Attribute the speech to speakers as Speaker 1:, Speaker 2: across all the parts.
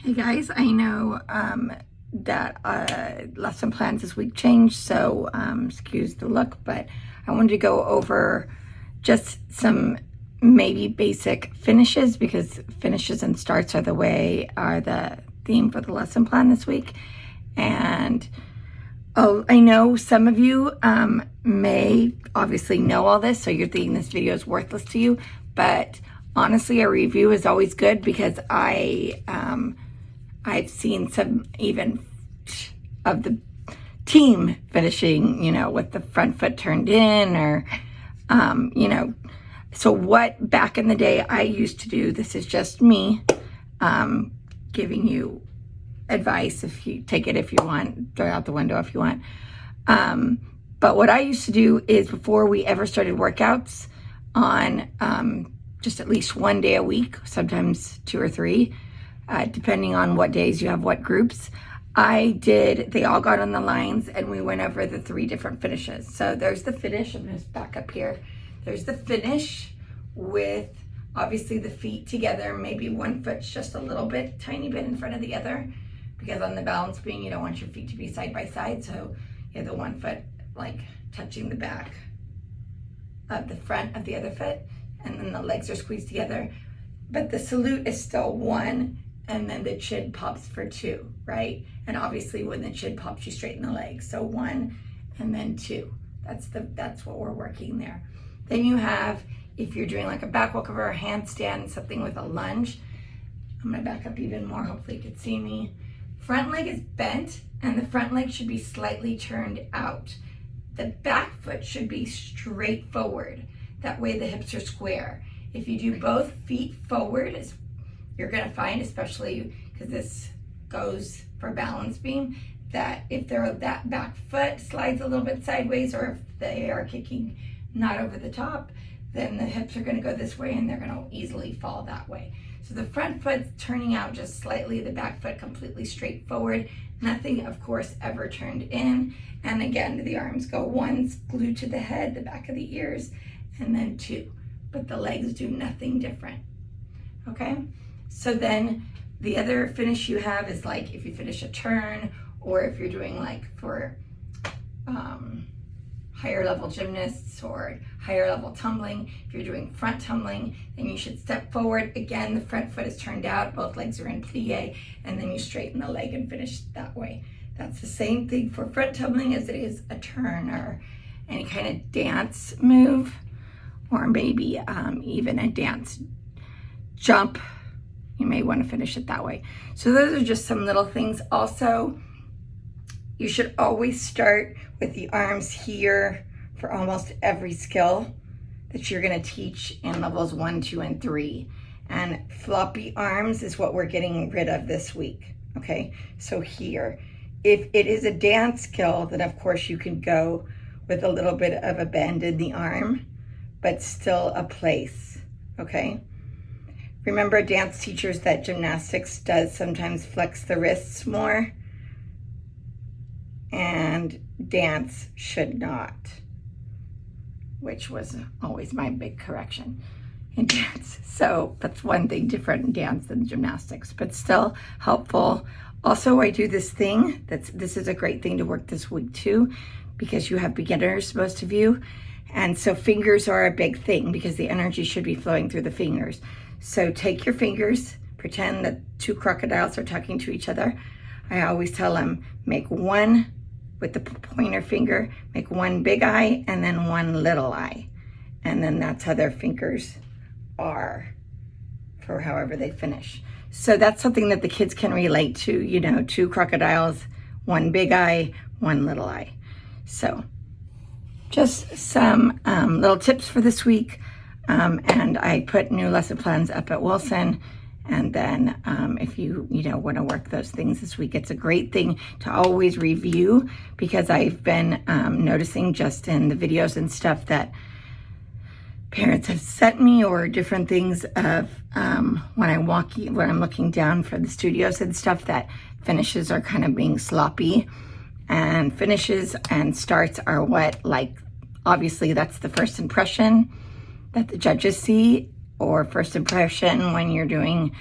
Speaker 1: Hey guys, I know that lesson plans this week changed, so excuse the look, but I wanted to go over just some maybe basic finishes, because finishes and starts are the theme for the lesson plan this week. And I know some of you may obviously know all this, so you're thinking this video is worthless to you, but honestly, a review is always good, because I've seen some even of the team finishing, with the front foot turned in, or, so what back in the day I used to do, this is just me giving you advice. If you take it, if you want, throw it out the window if you want. But what I used to do is, before we ever started workouts, on just at least one day a week, sometimes 2 or 3, depending on what days you have what groups, they all got on the lines and we went over the 3 different finishes. So there's the finish. I'm going to back up here. There's the finish with obviously the feet together. Maybe one foot's just a little bit, tiny bit in front of the other, because on the balance beam, you don't want your feet to be side by side. So you have the one foot like touching the back of the front of the other foot, and then the legs are squeezed together. But the salute is still 1, and then the chin pops for 2, right? And obviously when the chin pops, you straighten the legs. So 1 and then 2. That's what we're working there. Then you have, if you're doing like a back walkover or a handstand, something with a lunge. I'm gonna back up even more, hopefully you can see me. Front leg is bent and the front leg should be slightly turned out. The back foot should be straight forward. That way the hips are square. If you do both feet forward, you're gonna find, especially because this goes for balance beam, that if that back foot slides a little bit sideways, or if they are kicking not over the top, then the hips are gonna go this way and they're gonna easily fall that way. So the front foot's turning out just slightly, the back foot completely straight forward. Nothing, of course, ever turned in. And again, the arms go 1's glued to the head, the back of the ears, and then 2. But the legs do nothing different, okay? So then the other finish you have is like if you finish a turn, or if you're doing like for higher level gymnasts or higher level tumbling, if you're doing front tumbling, then you should step forward. Again, the front foot is turned out, both legs are in plie, and then you straighten the leg and finish that way. That's the same thing for front tumbling as it is a turn or any kind of dance move, or maybe even a dance jump. You may want to finish it that way. So those are just some little things. Also, you should always start with the arms here for almost every skill that you're going to teach in levels 1, 2, and 3. And floppy arms is what we're getting rid of this week. Okay, so here, if it is a dance skill, then of course you can go with a little bit of a bend in the arm, but still a place. Okay. Remember, dance teachers, that gymnastics does sometimes flex the wrists more, and dance should not, which was always my big correction in dance. So that's one thing different in dance than gymnastics, but still helpful. Also, I do this thing, this is a great thing to work this week too, because you have beginners, most of you. And so fingers are a big thing, because the energy should be flowing through the fingers. So take your fingers, pretend that 2 crocodiles are talking to each other. I always tell them, make one with the pointer finger, make one big eye and then one little eye. And then that's how their fingers are for however they finish. So that's something that the kids can relate to, 2 crocodiles, 1 big eye, 1 little eye. So just some little tips for this week. And I put new lesson plans up at Wilson. And then if you want to work those things this week, it's a great thing to always review, because I've been noticing just in the videos and stuff that parents have sent me, or different things of when I'm looking down for the studios and stuff, that finishes are kind of being sloppy, and finishes and starts are obviously that's the first impression that the judges see, or first impression when you're doing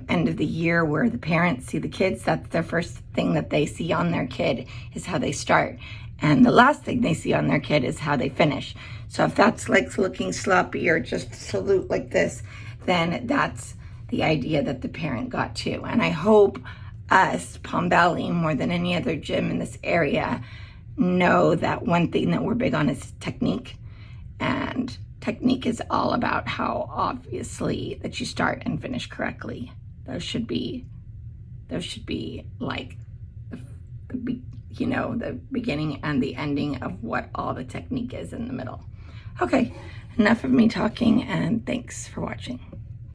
Speaker 1: end of the year where the parents see the kids. That's their first thing that they see on their kid is how they start. And the last thing they see on their kid is how they finish. So if that's like looking sloppy or just salute like this, then that's the idea that the parent got too. And I hope us, Palm Valley, more than any other gym in this area, know that one thing that we're big on is technique. And technique is all about how obviously that you start and finish correctly. Those should be like the beginning and the ending of what all the technique is in the middle. Okay, enough of me talking, and thanks for watching.